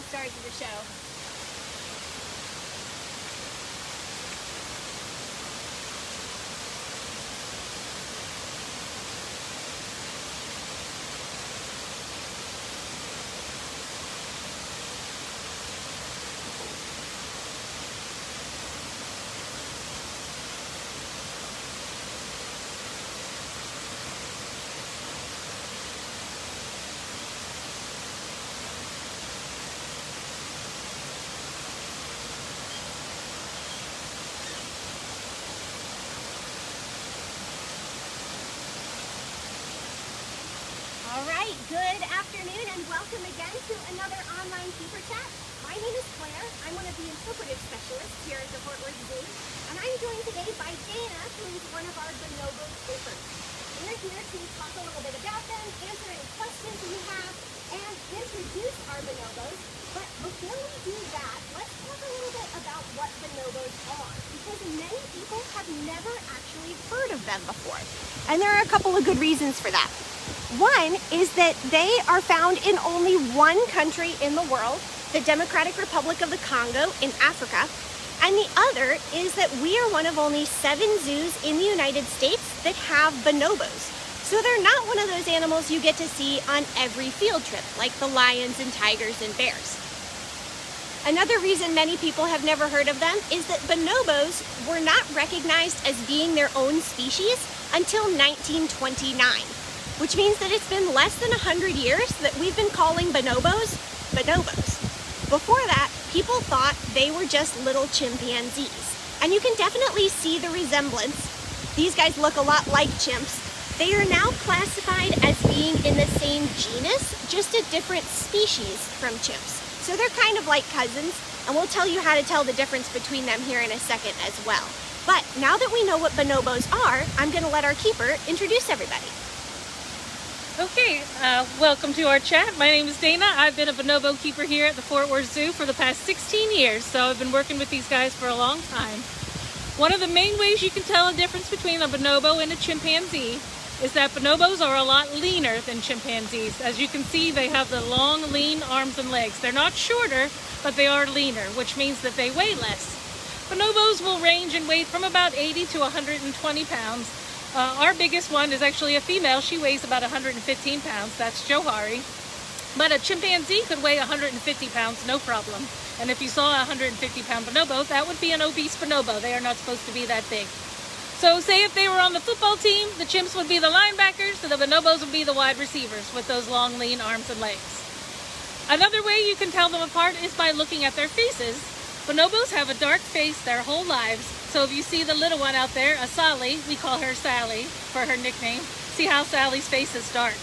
all stars of the show. Alright, good afternoon and welcome again to another online keeper chat. My name is Claire. I'm one of the interpretive specialists here at the Fort Worth Zoo, and I'm joined today by Dana, who is one of our Bonobo keepers. We're here to talk a little bit about them, answer any questions you have, and introduce our bonobos. But before we do that, let's talk a little bit about what bonobos are, because many people have never actually heard of them before. And there are a couple of good reasons for that. One is that they are found in only one country in the world, the Democratic Republic of the Congo in Africa. And the other is that we are one of only 7 zoos in the United States that have bonobos. So they're not one of those animals you get to see on every field trip, like the lions and tigers and bears. Another reason many people have never heard of them is that bonobos were not recognized as being their own species until 1929. Which means that it's been less than 100 years that we've been calling bonobos, bonobos. Before that, people thought they were just little chimpanzees. And you can definitely see the resemblance. These guys look a lot like chimps. They are now classified as being in the same genus, just a different species from chimps. So they're kind of like cousins, and we'll tell you how to tell the difference between them here in a second as well. But now that we know what bonobos are, I'm going to let our keeper introduce everybody. Okay, welcome to our chat. My name is Dana. I've been a bonobo keeper here at the Fort Worth Zoo for the past 16 years, so I've been working with these guys for a long time. One of the main ways you can tell a difference between a bonobo and a chimpanzee is that bonobos are a lot leaner than chimpanzees. As you can see, they have the long, lean arms and legs. They're not shorter, but they are leaner, which means that they weigh less. Bonobos will range in weight from about 80 to 120 pounds. Our biggest one is actually a female. She weighs about 115 pounds. That's Johari. But a chimpanzee could weigh 150 pounds, no problem. And if you saw a 150-pound bonobo, that would be an obese bonobo. They are not supposed to be that big. So say if they were on the football team, the chimps would be the linebackers, and the bonobos would be the wide receivers with those long, lean arms and legs. Another way you can tell them apart is by looking at their faces. Bonobos have a dark face their whole lives. So if you see the little one out there, a Sally, we call her Sally for her nickname. See how Sally's face is dark.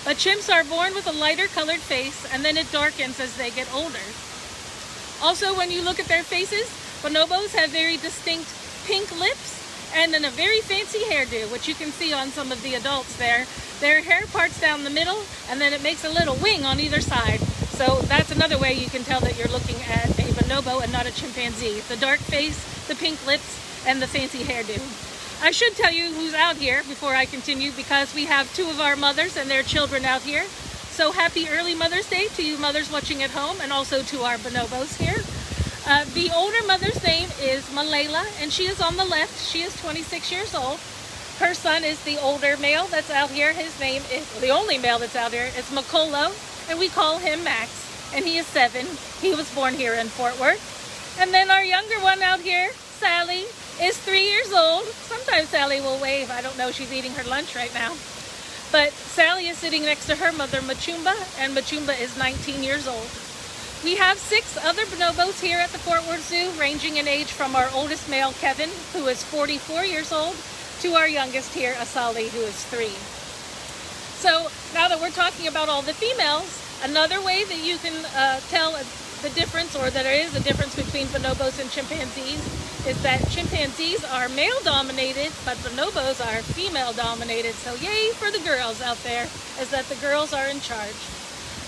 But chimps are born with a lighter colored face, and then it darkens as they get older. Also, when you look at their faces, bonobos have very distinct pink lips and then a very fancy hairdo, which you can see on some of the adults there. Their hair parts down the middle, and then it makes a little wing on either side. So that's another way you can tell that you're looking at a bonobo and not a chimpanzee. The dark face, the pink lips, and the fancy hairdo. I should tell you who's out here before I continue, because we have 2 of our mothers and their children out here. So happy early Mother's Day to you mothers watching at home, and also to our bonobos here. The older mother's name is Malayla, and she is on the left. She is 26 years old. Her son is the older male that's out here. His name is, the only male that's out here, is Makolo, and we call him Max, and he is 7. He was born here in Fort Worth. And then our younger one out here, Sally, is 3 years old. Sometimes Sally will wave. I don't know. She's eating her lunch right now. But Sally is sitting next to her mother, Machumba, and Machumba is 19 years old. We have 6 other bonobos here at the Fort Worth Zoo, ranging in age from our oldest male, Kevin, who is 44 years old, to our youngest here, Asali, who is 3. So now that we're talking about all the females, another way that you can tell the difference, or that there is a difference between bonobos and chimpanzees, is that chimpanzees are male-dominated, but bonobos are female-dominated. So yay for the girls out there, is that the girls are in charge.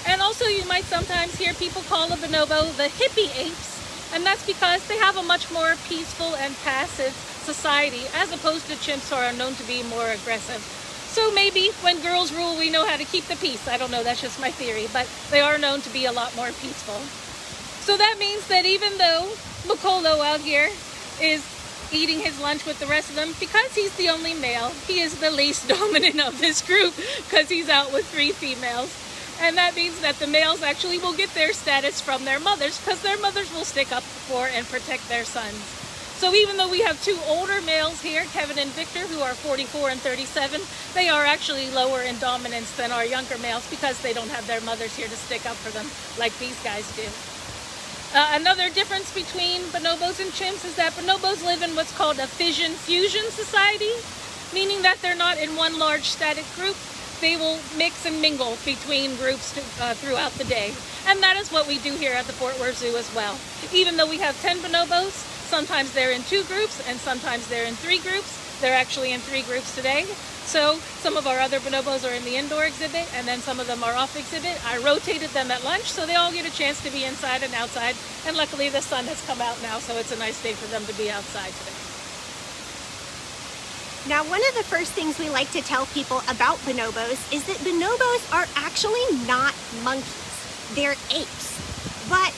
And also you might sometimes hear people call a bonobo the hippie apes, and that's because they have a much more peaceful and passive society, as opposed to chimps, who are known to be more aggressive. So maybe when girls rule, we know how to keep the peace. I don't know, that's just my theory, but they are known to be a lot more peaceful. So that means that even though Makolo out here is eating his lunch with the rest of them, because he's the only male, he is the least dominant of this group because he's out with 3 females. And that means that the males actually will get their status from their mothers because their mothers will stick up for and protect their sons. So even though we have 2 older males here, Kevin and Victor, who are 44 and 37, they are actually lower in dominance than our younger males because they don't have their mothers here to stick up for them like these guys do. Another difference between bonobos and chimps is that bonobos live in what's called a fission-fusion society, meaning that they're not in one large static group. They will mix and mingle between groups throughout the day. And that is what we do here at the Fort Worth Zoo as well. Even though we have 10 bonobos, sometimes they're in 2 groups and sometimes they're in 3 groups. They're actually in 3 groups today. So some of our other bonobos are in the indoor exhibit and then some of them are off exhibit. I rotated them at lunch so they all get a chance to be inside and outside. And luckily the sun has come out now, so it's a nice day for them to be outside today. Now, one of the first things we like to tell people about bonobos is that bonobos are actually not monkeys. They're apes. But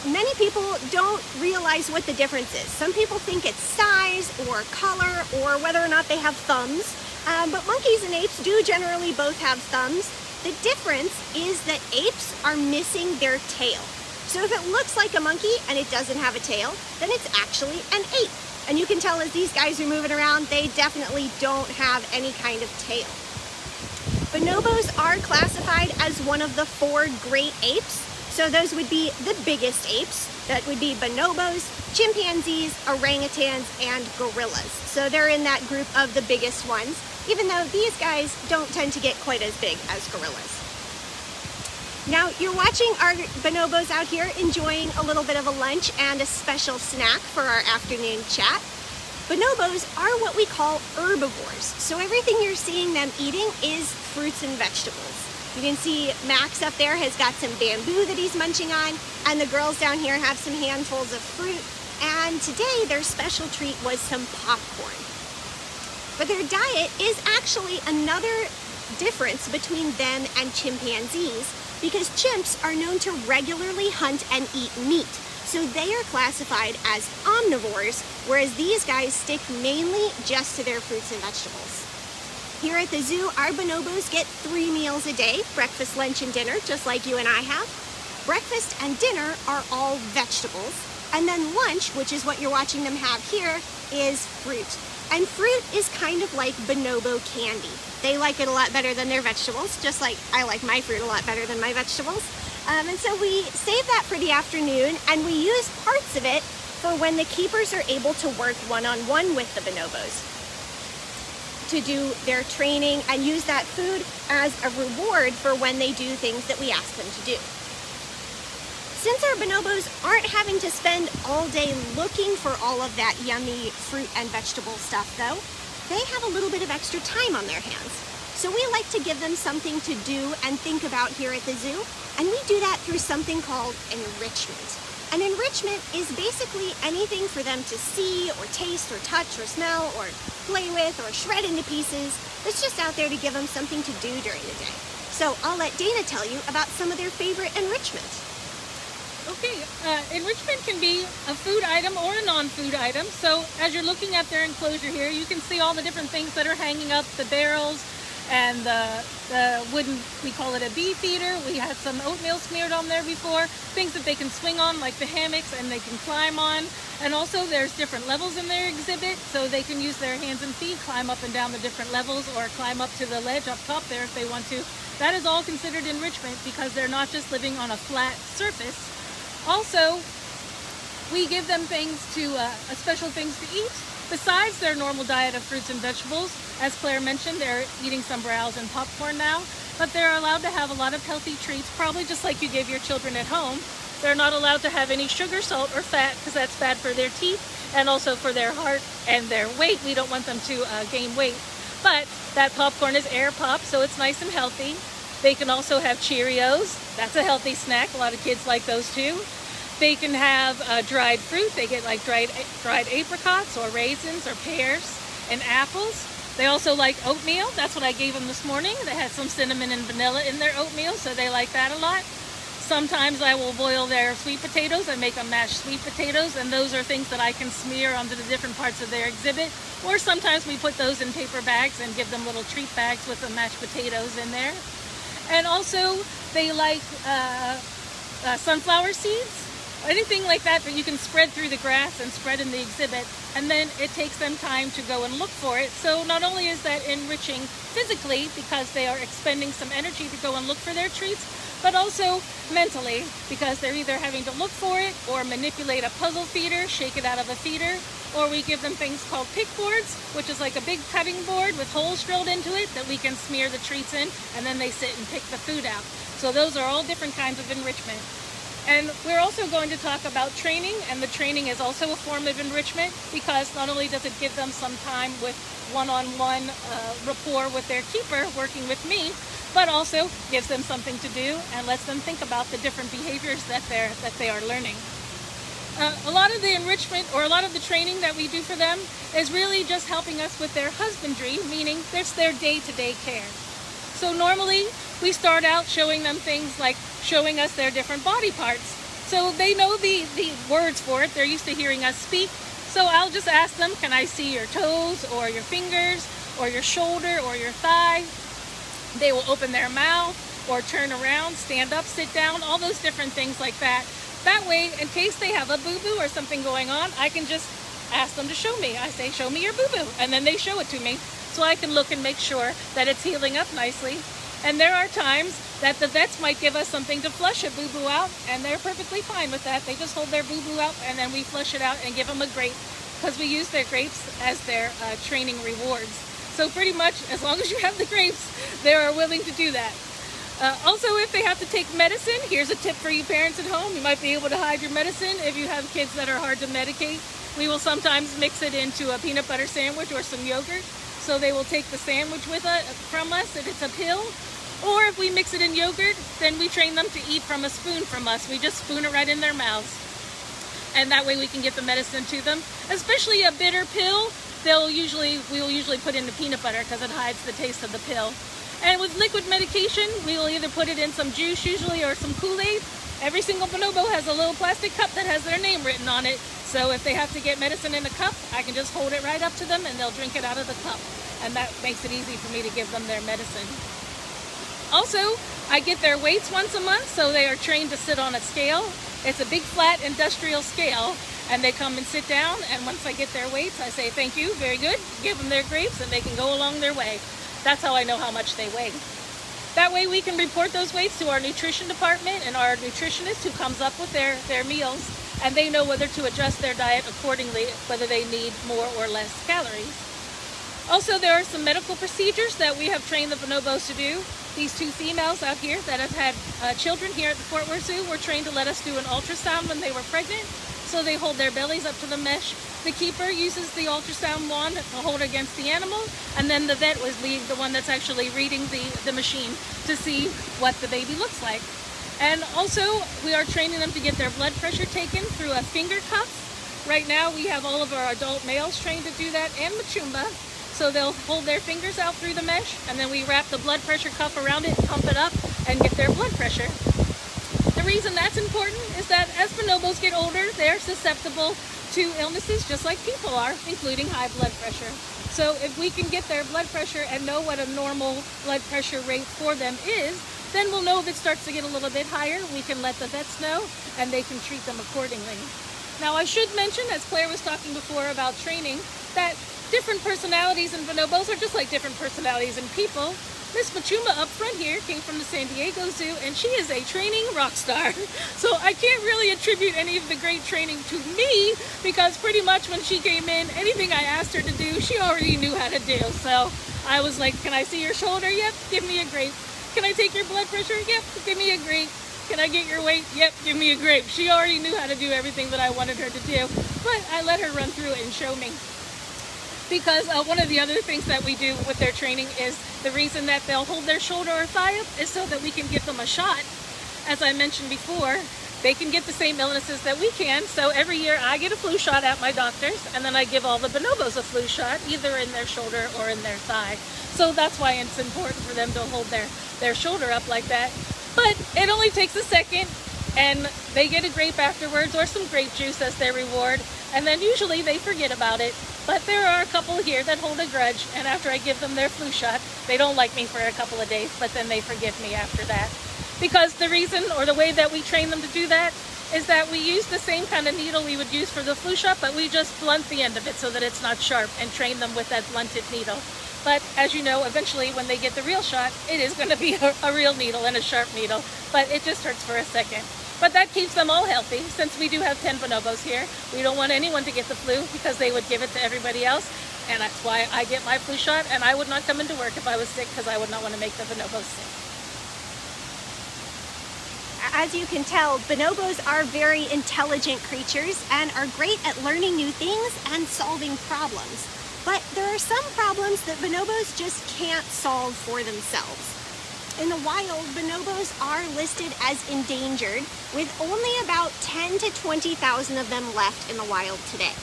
many people don't realize what the difference is. Some people think it's size or color or whether or not they have thumbs. But monkeys and apes do generally both have thumbs. The difference is that apes are missing their tail. So if it looks like a monkey and it doesn't have a tail, then it's actually an ape. And you can tell as these guys are moving around, they definitely don't have any kind of tail. Bonobos are classified as one of the 4 great apes. So those would be the biggest apes. That would be bonobos, chimpanzees, orangutans, and gorillas. So they're in that group of the biggest ones, even though these guys don't tend to get quite as big as gorillas. Now, you're watching our bonobos out here enjoying a little bit of a lunch and a special snack for our afternoon chat. Bonobos are what we call herbivores. So everything you're seeing them eating is fruits and vegetables. You can see Max up there has got some bamboo that he's munching on, and the girls down here have some handfuls of fruit. And today their special treat was some popcorn. But their diet is actually another difference between them and chimpanzees, because chimps are known to regularly hunt and eat meat. So they are classified as omnivores, whereas these guys stick mainly just to their fruits and vegetables. Here at the zoo, our bonobos get 3 meals a day, breakfast, lunch, and dinner, just like you and I have. Breakfast and dinner are all vegetables. And then lunch, which is what you're watching them have here, is fruit. And fruit is kind of like bonobo candy. They like it a lot better than their vegetables, just like I like my fruit a lot better than my vegetables. And so we save that for the afternoon, and we use parts of it for when the keepers are able to work one-on-one with the bonobos to do their training and use that food as a reward for when they do things that we ask them to do. Since our bonobos aren't having to spend all day looking for all of that yummy fruit and vegetable stuff though, they have a little bit of extra time on their hands. So we like to give them something to do and think about here at the zoo, and we do that through something called enrichment. And enrichment is basically anything for them to see or taste or touch or smell or play with or shred into pieces that's just out there to give them something to do during the day. So I'll let Dana tell you about some of their favorite enrichment. Okay, enrichment can be a food item or a non-food item. So as you're looking at their enclosure here, you can see all the different things that are hanging up, the barrels and the wooden, we call it a bee feeder. We had some oatmeal smeared on there before, things that they can swing on like the hammocks and they can climb on. And also there's different levels in their exhibit, so they can use their hands and feet, climb up and down the different levels or climb up to the ledge up top there if they want to. That is all considered enrichment because they're not just living on a flat surface. Also, we give them things to, special things to eat besides their normal diet of fruits and vegetables. As Claire mentioned, they're eating some browse and popcorn now, but they're allowed to have a lot of healthy treats, probably just like you give your children at home. They're not allowed to have any sugar, salt, or fat because that's bad for their teeth and also for their heart and their weight. We don't want them to gain weight. But that popcorn is air pop, so it's nice and healthy. They can also have Cheerios. That's a healthy snack. A lot of kids like those too. They can have dried fruit. They get like dried apricots or raisins or pears and apples. They also like oatmeal. That's what I gave them this morning. They had some cinnamon and vanilla in their oatmeal, so they like that a lot. Sometimes I will boil their sweet potatoes and make them mashed sweet potatoes, and those are things that I can smear onto the different parts of their exhibit. Or sometimes we put those in paper bags and give them little treat bags with the mashed potatoes in there. And also they like sunflower seeds, anything like that that you can spread through the grass and spread in the exhibit, and then it takes them time to go and look for it. So not only is that enriching physically because they are expending some energy to go and look for their treats, but also mentally because they're either having to look for it or manipulate a puzzle feeder, shake it out of a feeder, or we give them things called pick boards, which is like a big cutting board with holes drilled into it that we can smear the treats in, and then they sit and pick the food out. So those are all different kinds of enrichment. And we're also going to talk about training, and the training is also a form of enrichment because not only does it give them some time with one-on-one rapport with their keeper working with me, but also gives them something to do and lets them think about the different behaviors that they are learning. A lot of the enrichment or a lot of the training that we do for them is really just helping us with their husbandry, meaning there's their day-to-day care. So normally we start out showing them things like showing us their different body parts. So they know the words for it. They're used to hearing us speak. So I'll just ask them, can I see your toes or your fingers or your shoulder or your thigh? They will open their mouth or turn around, stand up, sit down, all those different things like that. That way, in case they have a boo-boo or something going on, I can just ask them to show me. I say, show me your boo-boo, and then they show it to me. So I can look and make sure that it's healing up nicely. And there are times that the vets might give us something to flush a boo-boo out, and they're perfectly fine with that. They just hold their boo-boo out, and then we flush it out and give them a grape, because we use their grapes as their training rewards. So pretty much, as long as you have the grapes, they are willing to do that. Also, if they have to take medicine, here's a tip for you parents at home. You might be able to hide your medicine if you have kids that are hard to medicate. We will sometimes mix it into a peanut butter sandwich or some yogurt. So they will take the sandwich with from us if it's a pill. Or if we mix it in yogurt, then we train them to eat from a spoon from us. We just spoon it right in their mouths. And that way we can get the medicine to them. Especially a bitter pill, we'll usually put in the peanut butter because it hides the taste of the pill. And with liquid medication, we will either put it in some juice usually or some Kool-Aid. Every single bonobo has a little plastic cup that has their name written on it. So if they have to get medicine in a cup, I can just hold it right up to them and they'll drink it out of the cup. And that makes it easy for me to give them their medicine. Also, I get their weights once a month, so they are trained to sit on a scale. It's a big flat industrial scale, and they come and sit down, and once I get their weights, I say, thank you, very good, give them their grapes, and they can go along their way. That's how I know how much they weigh. That way we can report those weights to our nutrition department and our nutritionist who comes up with their meals, and they know whether to adjust their diet accordingly, whether they need more or less calories. Also, there are some medical procedures that we have trained the bonobos to do. These two females out here that have had children here at the Fort Worth Zoo were trained to let us do an ultrasound when they were pregnant. So they hold their bellies up to the mesh. The keeper uses the ultrasound wand to hold against the animal, and then the vet was the one that's actually reading the machine to see what the baby looks like. And also, we are training them to get their blood pressure taken through a finger cuff. Right now, we have all of our adult males trained to do that, and Machumba. So they'll hold their fingers out through the mesh, and then we wrap the blood pressure cuff around it, pump it up, and get their blood pressure. The reason that's important is that as bonobos get older, they're susceptible to illnesses just like people are, including high blood pressure. So if we can get their blood pressure and know what a normal blood pressure rate for them is, then we'll know if it starts to get a little bit higher. We can let the vets know, and they can treat them accordingly. Now, I should mention, as Claire was talking before about training, that different personalities in bonobos are just like different personalities in people. Miss Machumba up front here came from the San Diego Zoo, and she is a training rock star. So I can't really attribute any of the great training to me, because pretty much when she came in, anything I asked her to do, she already knew how to do. So I was like, can I see your shoulder? Yep, give me a grape. Can I take your blood pressure? Yep, give me a grape. Can I get your weight? Yep, give me a grape. She already knew how to do everything that I wanted her to do, but I let her run through it and show me. Because one of the other things that we do with their training is the reason that they'll hold their shoulder or thigh up is so that we can give them a shot. As I mentioned before, they can get the same illnesses that we can. So every year I get a flu shot at my doctor's, and then I give all the bonobos a flu shot, either in their shoulder or in their thigh. So that's why it's important for them to hold their shoulder up like that. But it only takes a second, and they get a grape afterwards or some grape juice as their reward, and then usually they forget about it. But there are a couple here that hold a grudge, and after I give them their flu shot, they don't like me for a couple of days, but then they forgive me after that. Because the reason, or the way that we train them to do that, is that we use the same kind of needle we would use for the flu shot, but we just blunt the end of it so that it's not sharp, and train them with that blunted needle. But as you know, eventually when they get the real shot, it is going to be a real needle and a sharp needle, but it just hurts for a second. But that keeps them all healthy. Since we do have 10 bonobos here, we don't want anyone to get the flu because they would give it to everybody else. And that's why I get my flu shot, and I would not come into work if I was sick because I would not want to make the bonobos sick. As you can tell, bonobos are very intelligent creatures and are great at learning new things and solving problems. But there are some problems that bonobos just can't solve for themselves. In the wild, bonobos are listed as endangered, with only about 10 to 20,000 of them left in the wild today.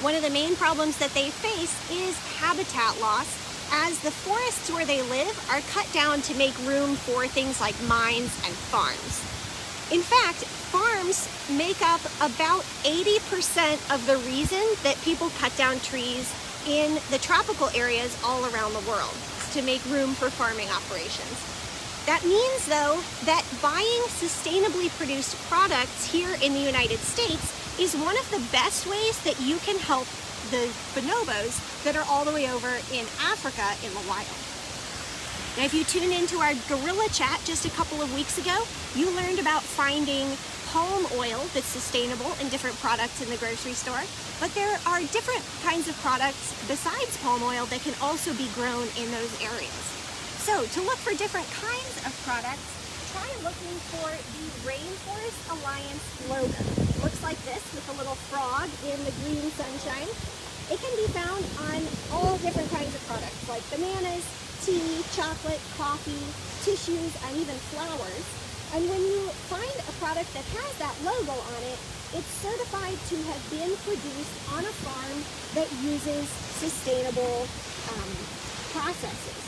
One of the main problems that they face is habitat loss, as the forests where they live are cut down to make room for things like mines and farms. In fact, farms make up about 80% of the reason that people cut down trees in the tropical areas all around the world to make room for farming operations. That means, though, that buying sustainably produced products here in the United States is one of the best ways that you can help the bonobos that are all the way over in Africa in the wild. Now, if you tuned into our gorilla chat just a couple of weeks ago, you learned about finding palm oil that's sustainable in different products in the grocery store. But there are different kinds of products besides palm oil that can also be grown in those areas. So to look for different kinds of products, try looking for the Rainforest Alliance logo. It looks like this with a little frog in the green sunshine. It can be found on all different kinds of products like bananas, tea, chocolate, coffee, tissues, and even flowers. And when you find a product that has that logo on it, it's certified to have been produced on a farm that uses sustainable processes.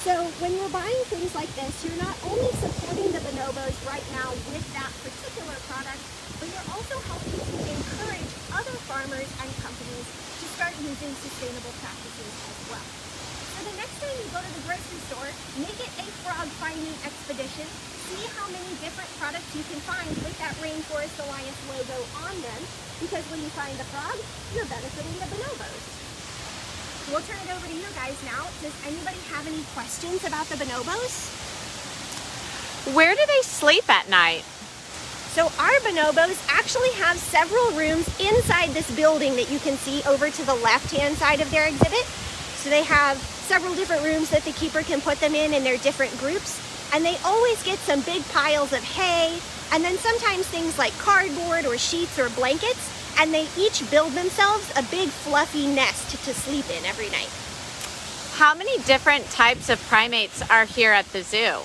So when you're buying things like this, you're not only supporting the bonobos right now with that particular product, but you're also helping to encourage other farmers and companies to start using sustainable practices as well. So the next time you go to the grocery store, make it a frog finding expedition. See how many different products you can find with that Rainforest Alliance logo on them, because when you find the frog, you're benefiting the bonobos. We'll turn it over to you guys now. Does anybody have any questions about the bonobos? Where do they sleep at night? So our bonobos actually have several rooms inside this building that you can see over to the left-hand side of their exhibit. So they have several different rooms that the keeper can put them in their different groups. And they always get some big piles of hay, and then sometimes things like cardboard or sheets or blankets, and they each build themselves a big fluffy nest to sleep in every night. How many different types of primates are here at the zoo?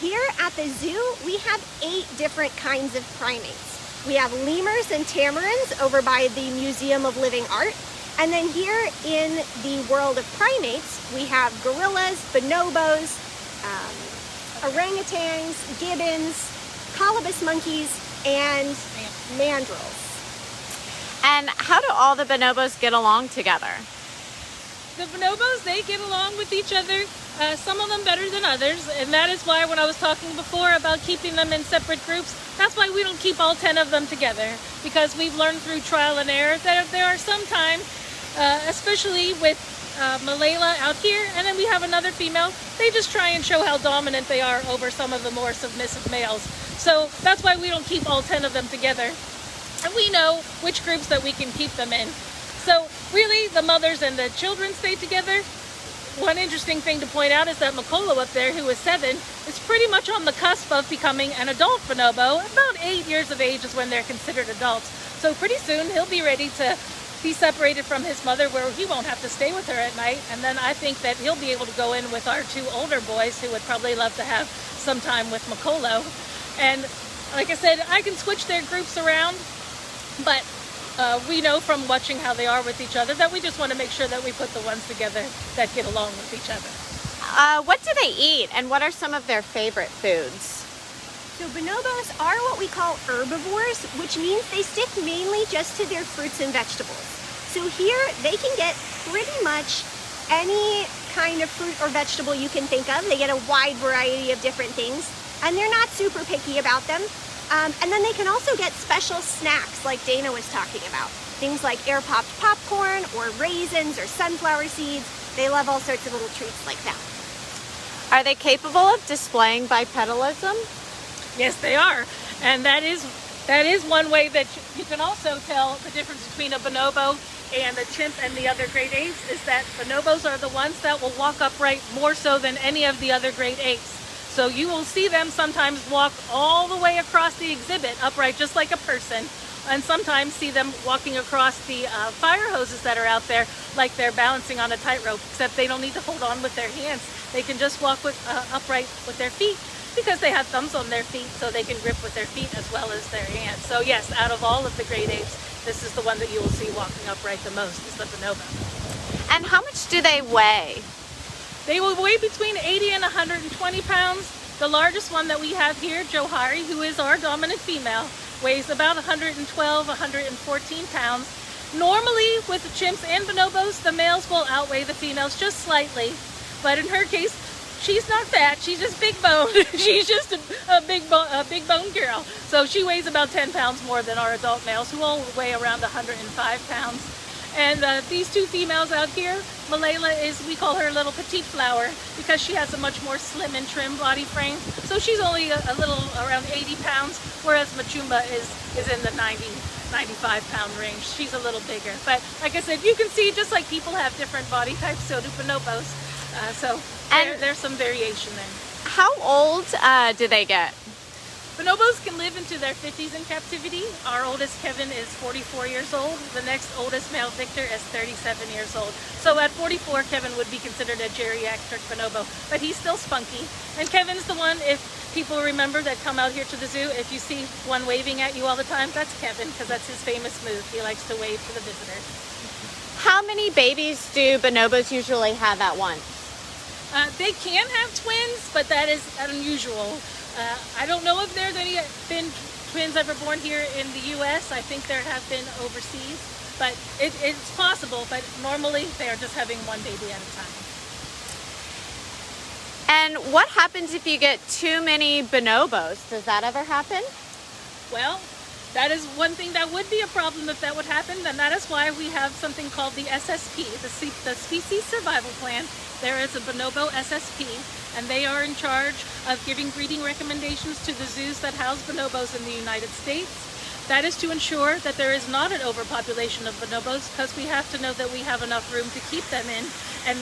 Here at the zoo, we have 8 different kinds of primates. We have lemurs and tamarins over by the Museum of Living Art. And then here in the world of primates, we have gorillas, bonobos, orangutans, gibbons, colobus monkeys, and mandrills. And how do all the bonobos get along together? The bonobos, they get along with each other, some of them better than others, and that is why when I was talking before about keeping them in separate groups, that's why we don't keep all 10 of them together, because we've learned through trial and error that there are some times, especially with Malayla out here, and then we have another female, they just try and show how dominant they are over some of the more submissive males. So that's why we don't keep all 10 of them together. And we know which groups that we can keep them in. So really, the mothers and the children stay together. One interesting thing to point out is that Makolo up there, who is 7, is pretty much on the cusp of becoming an adult bonobo. About 8 years of age is when they're considered adults. So pretty soon he'll be ready to be separated from his mother, where he won't have to stay with her at night. And then I think that he'll be able to go in with our 2 older boys who would probably love to have some time with Makolo. And like I said, I can switch their groups around, but we know from watching how they are with each other that we just want to make sure that we put the ones together that get along with each other. what do they eat, and what are some of their favorite foods? So bonobos are what we call herbivores, which means they stick mainly just to their fruits and vegetables. So here they can get pretty much any kind of fruit or vegetable you can think of. They get a wide variety of different things, and they're not super picky about them. And then they can also get special snacks like Dana was talking about. Things like air-popped popcorn or raisins or sunflower seeds. They love all sorts of little treats like that. Are they capable of displaying bipedalism? Yes, they are. And that is one way that you can also tell the difference between a bonobo and a chimp and the other great apes, is that bonobos are the ones that will walk upright more so than any of the other great apes. So you will see them sometimes walk all the way across the exhibit upright just like a person, and sometimes see them walking across the fire hoses that are out there like they're balancing on a tightrope, except they don't need to hold on with their hands. They can just walk upright with their feet, because they have thumbs on their feet, so they can grip with their feet as well as their hands. So yes, out of all of the great apes, this is the one that you will see walking upright the most, is the bonobo. And how much do they weigh? They will weigh between 80 and 120 pounds. The largest one that we have here, Johari, who is our dominant female, weighs about 112, 114 pounds. Normally, with the chimps and bonobos, the males will outweigh the females just slightly. But in her case, she's not fat, she's just big boned. She's just a big bone girl. So she weighs about 10 pounds more than our adult males, who all weigh around 105 pounds. And these two females out here, Malayla we call her little petite flower, because she has a much more slim and trim body frame. So she's only a little around 80 pounds, whereas Machumba is in the 90, 95 pound range. She's a little bigger. But like I said, you can see just like people have different body types, so do bonobos. So there's some variation there. How old do they get? Bonobos can live into their 50s in captivity. Our oldest, Kevin, is 44 years old. The next oldest male, Victor, is 37 years old. So at 44, Kevin would be considered a geriatric bonobo, but he's still spunky. And Kevin's the one, if people remember that come out here to the zoo, if you see one waving at you all the time, that's Kevin, because that's his famous move. He likes to wave to the visitors. How many babies do bonobos usually have at once? They can have twins, but that is unusual. I don't know if there's been twins ever born here in the U.S. I think there have been overseas, but it's possible, but normally they are just having one baby at a time. And what happens if you get too many bonobos? Does that ever happen? Well, that is one thing that would be a problem if that would happen, and that is why we have something called the SSP, the Species Survival Plan. There is a Bonobo SSP, and they are in charge of giving breeding recommendations to the zoos that house bonobos in the United States. That is to ensure that there is not an overpopulation of bonobos, because we have to know that we have enough room to keep them in, and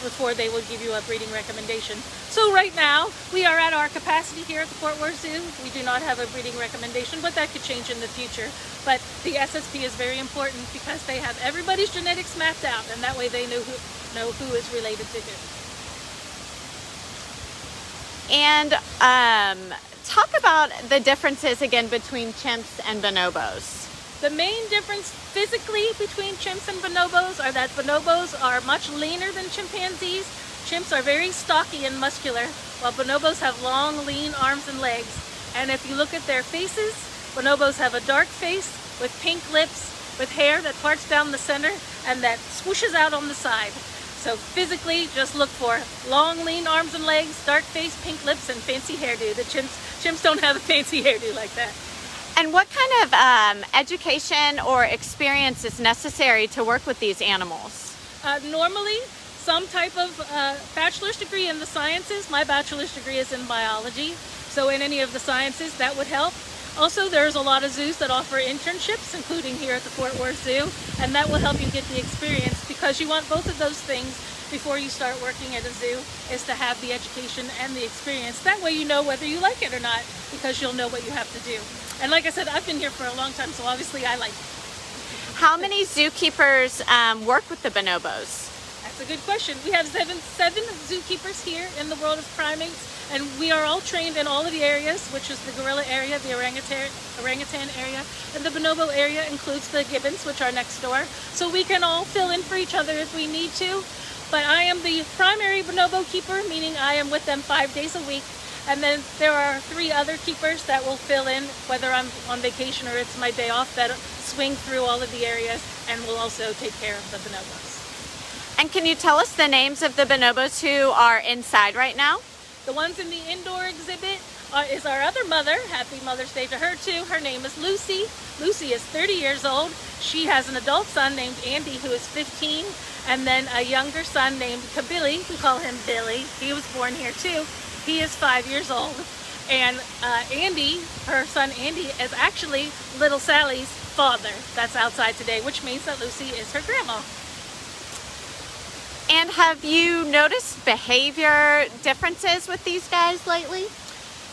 before they will give you a breeding recommendation. So right now, we are at our capacity here at the Fort Worth Zoo. We do not have a breeding recommendation, but that could change in the future. But the SSP is very important because they have everybody's genetics mapped out, and that way they know who is related to who. And talk about the differences again between chimps and bonobos. The main difference physically between chimps and bonobos are that bonobos are much leaner than chimpanzees. Chimps are very stocky and muscular, while bonobos have long, lean arms and legs. And if you look at their faces, bonobos have a dark face with pink lips, with hair that parts down the center and that swooshes out on the side. So physically, just look for long, lean arms and legs, dark face, pink lips, and fancy hairdo. The chimps don't have a fancy hairdo like that. And what kind of education or experience is necessary to work with these animals? Normally, some type of bachelor's degree in the sciences. My bachelor's degree is in biology, so in any of the sciences, that would help. Also, there's a lot of zoos that offer internships, including here at the Fort Worth Zoo, and that will help you get the experience, because you want both of those things before you start working at a zoo, is to have the education and the experience. That way you know whether you like it or not, because you'll know what you have to do. And like I said, I've been here for a long time, so obviously I like it. How many zookeepers work with the bonobos? That's a good question. We have seven zookeepers here in the world of primates, and we are all trained in all of the areas, which is the gorilla area, the orangutan area, and the bonobo area includes the gibbons, which are next door. So we can all fill in for each other if we need to. But I am the primary bonobo keeper, meaning I am with them 5 days a week. And then there are 3 other keepers that will fill in, whether I'm on vacation or it's my day off, that swing through all of the areas and will also take care of the bonobos. And can you tell us the names of the bonobos who are inside right now? The ones in the indoor exhibit is our other mother. Happy Mother's Day to her too. Her name is Lucy. Lucy is 30 years old. She has an adult son named Andy who is 15, and then a younger son named Billy. We call him Billy. He was born here too. He is 5 years old. And Andy, her son Andy, is actually little Sally's father. That's outside today, which means that Lucy is her grandma. And have you noticed behavior differences with these guys lately?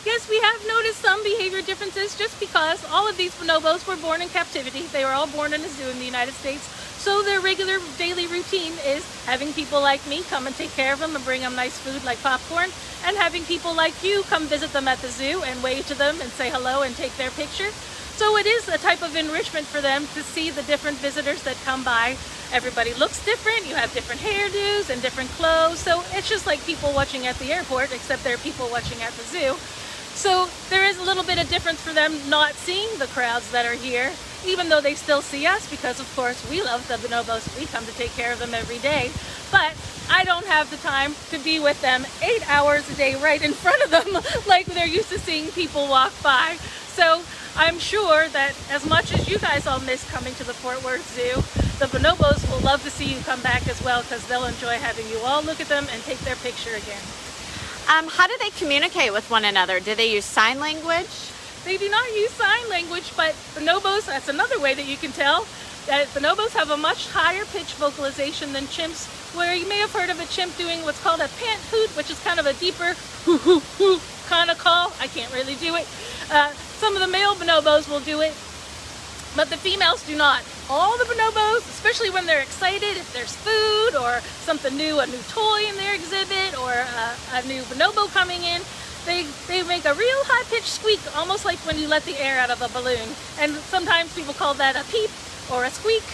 Yes, we have noticed some behavior differences just because all of these bonobos were born in captivity. They were all born in a zoo in the United States. So their regular daily routine is having people like me come and take care of them and bring them nice food like popcorn, and having people like you come visit them at the zoo and wave to them and say hello and take their picture. So it is a type of enrichment for them to see the different visitors that come by. Everybody looks different, you have different hairdos and different clothes, so it's just like people watching at the airport, except they're people watching at the zoo. So there is a little bit of difference for them not seeing the crowds that are here, even though they still see us, because of course we love the bonobos. We come to take care of them every day. But I don't have the time to be with them 8 hours a day right in front of them like they're used to seeing people walk by. So I'm sure that as much as you guys all miss coming to the Fort Worth Zoo, the bonobos will love to see you come back as well, because they'll enjoy having you all look at them and take their picture again. How do they communicate with one another? Do they use sign language? They do not use sign language, but bonobos, that's another way that you can tell that bonobos have a much higher pitch vocalization than chimps, where you may have heard of a chimp doing what's called a pant hoot, which is kind of a deeper hoo hoo hoo kind of call. I can't really do it. Some of the male bonobos will do it, but the females do not. All the bonobos, especially when they're excited, if there's food or something new, a new toy in their exhibit, or a new bonobo coming in, they make a real high-pitched squeak, almost like when you let the air out of a balloon. And sometimes people call that a peep or a squeak,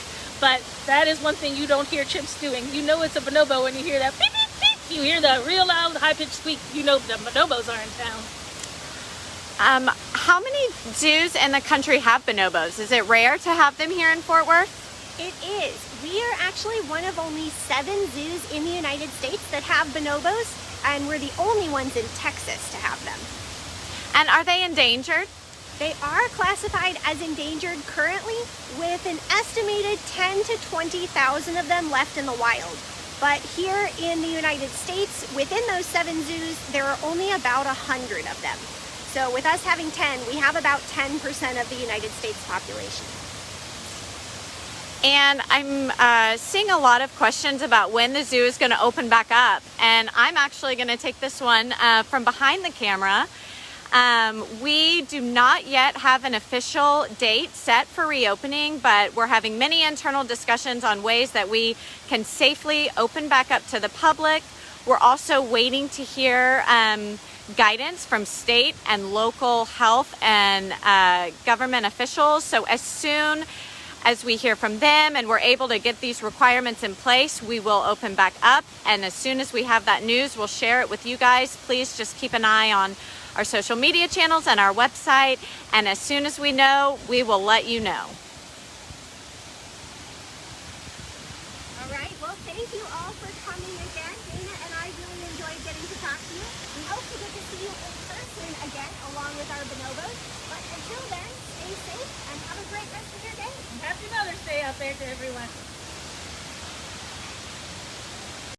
but that is one thing you don't hear chimps doing. You know it's a bonobo when you hear that beep, beep, beep. You hear the real loud, high-pitched squeak, you know the bonobos are in town. How many zoos in the country have bonobos? Is it rare to have them here in Fort Worth? It is. We are actually one of only 7 zoos in the United States that have bonobos, and we're the only ones in Texas to have them. And are they endangered? They are classified as endangered currently, with an estimated 10 to 20,000 of them left in the wild. But here in the United States, within those 7 zoos, there are only about 100 of them. So with us having 10, we have about 10% of the United States population. And I'm seeing a lot of questions about when the zoo is going to open back up. And I'm actually going to take this one from behind the camera. We do not yet have an official date set for reopening, but we're having many internal discussions on ways that we can safely open back up to the public. We're also waiting to hear guidance from state and local health and government officials. So as soon as we hear from them and we're able to get these requirements in place, we will open back up. And as soon as we have that news, we'll share it with you guys. Please just keep an eye on our social media channels and our website. And as soon as we know, we will let you know. All right, well, thank you all for coming again. Dana and I really enjoyed getting to talk to you. We hope to get to see you in person again, along with our bonobos. But until then, stay safe and have a great rest of your day. Happy Mother's Day out there to everyone.